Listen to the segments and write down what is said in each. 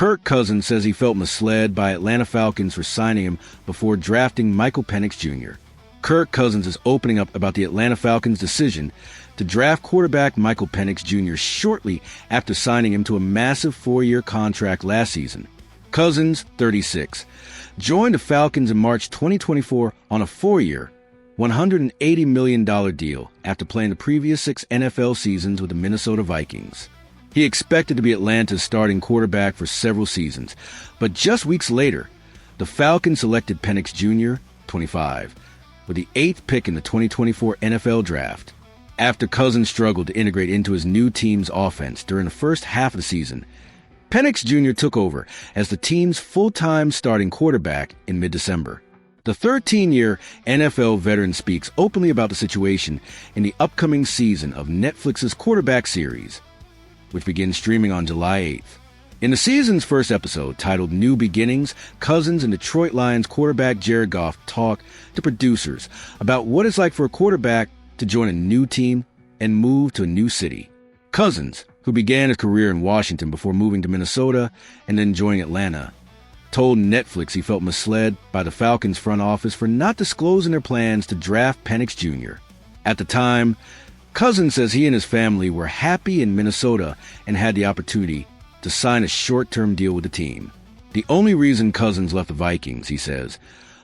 Kirk Cousins says he felt misled by Atlanta Falcons for signing him before drafting Penix Jr. Kirk Cousins is opening up about the Atlanta Falcons' decision to draft quarterback Penix Jr. shortly after signing him to a massive 4-year contract last season. Cousins, 36, joined the Falcons in March 2024 on a 4-year, $180 million deal after playing the previous 6 NFL seasons with the Minnesota Vikings. He expected to be Atlanta's starting quarterback for several seasons, but just weeks later, the Falcons selected Penix Jr., 25, with the 8th pick in the 2024 NFL Draft. After Cousins struggled to integrate into his new team's offense during the first half of the season, Penix Jr. took over as the team's full-time starting quarterback in mid-December. The 13-year NFL veteran speaks openly about the situation in the upcoming season of Netflix's quarterback series, which begins streaming on July 8th. In the season's first episode, titled New Beginnings, Cousins and Detroit Lions quarterback Jared Goff talk to producers about what it's like for a quarterback to join a new team and move to a new city. Cousins, who began his career in Washington before moving to Minnesota and then joining Atlanta, told Netflix he felt misled by the Falcons front office for not disclosing their plans to draft Penix Jr. At the time, Cousins says he and his family were happy in Minnesota and had the opportunity to sign a short-term deal with the team. The only reason Cousins left the Vikings, he says,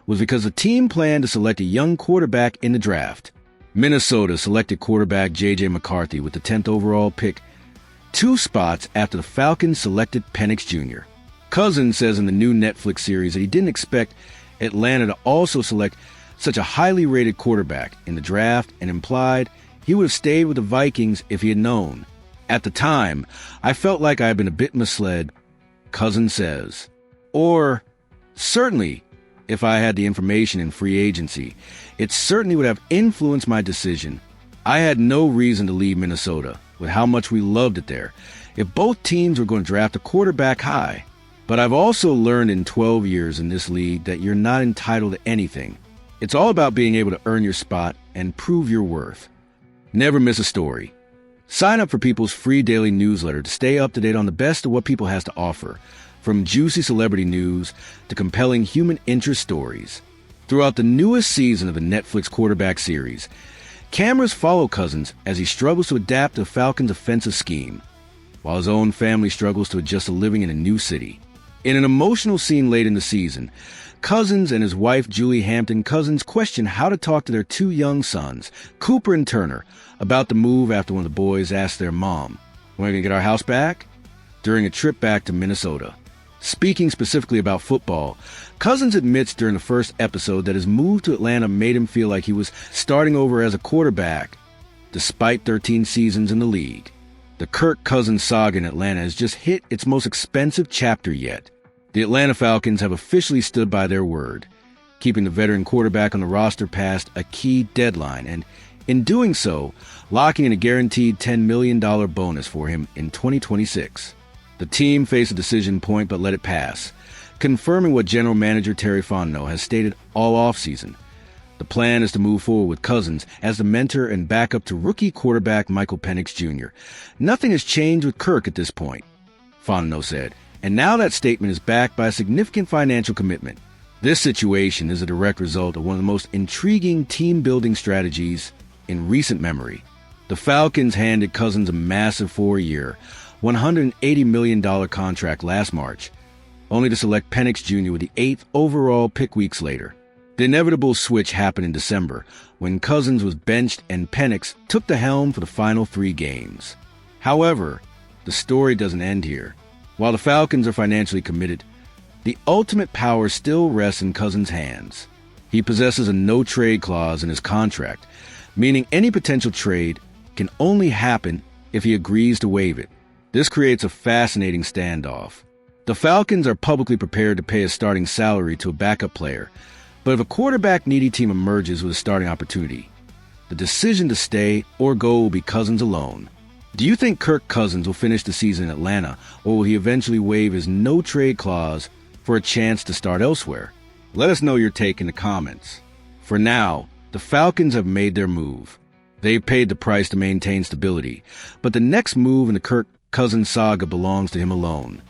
was because the team planned to select a young quarterback in the draft. Minnesota selected quarterback J.J. McCarthy with the 10th overall pick, 2 spots after the Falcons selected Penix Jr. Cousins says in the new Netflix series that he didn't expect Atlanta to also select such a highly rated quarterback in the draft and implied he would have stayed with the Vikings if he had known. At the time, I felt like I had been a bit misled, Cousins says. Or, certainly, if I had the information in free agency, it certainly would have influenced my decision. I had no reason to leave Minnesota, with how much we loved it there, if both teams were going to draft a quarterback high. But I've also learned in 12 years in this league that you're not entitled to anything. It's all about being able to earn your spot and prove your worth. Never miss a story. Sign up for People's free daily newsletter to stay up to date on the best of what People has to offer, from juicy celebrity news to compelling human interest stories. Throughout the newest season of the Netflix quarterback series, cameras follow Cousins as he struggles to adapt to the Falcons' offensive scheme, while his own family struggles to adjust to living in a new city. In an emotional scene late in the season, Cousins and his wife Julie Hampton Cousins question how to talk to their 2 young sons, Cooper and Turner, about the move after one of the boys asked their mom, "When are we going to get our house back?" during a trip back to Minnesota. Speaking specifically about football, Cousins admits during the first episode that his move to Atlanta made him feel like he was starting over as a quarterback, despite 13 seasons in the league. The Kirk Cousins saga in Atlanta has just hit its most expensive chapter yet. The Atlanta Falcons have officially stood by their word, keeping the veteran quarterback on the roster past a key deadline, and in doing so, locking in a guaranteed $10 million bonus for him in 2026. The team faced a decision point but let it pass, confirming what General Manager Terry Fontenot has stated all offseason. The plan is to move forward with Cousins as the mentor and backup to rookie quarterback Penix Jr. Nothing has changed with Kirk at this point, Fontenot said, and now that statement is backed by a significant financial commitment. This situation is a direct result of one of the most intriguing team-building strategies in recent memory. The Falcons handed Cousins a massive 4-year, $180 million contract last March, only to select Penix Jr. with the 8th overall pick weeks later. The inevitable switch happened in December, when Cousins was benched and Penix took the helm for the final 3 games. However, the story doesn't end here. While the Falcons are financially committed, the ultimate power still rests in Cousins' hands. He possesses a no-trade clause in his contract, meaning any potential trade can only happen if he agrees to waive it. This creates a fascinating standoff. The Falcons are publicly prepared to pay a starting salary to a backup player, but if a quarterback-needy team emerges with a starting opportunity, the decision to stay or go will be Cousins alone. Do you think Kirk Cousins will finish the season in Atlanta, or will he eventually waive his no-trade clause for a chance to start elsewhere? Let us know your take in the comments. For now, the Falcons have made their move. They've paid the price to maintain stability, but the next move in the Kirk Cousins saga belongs to him alone.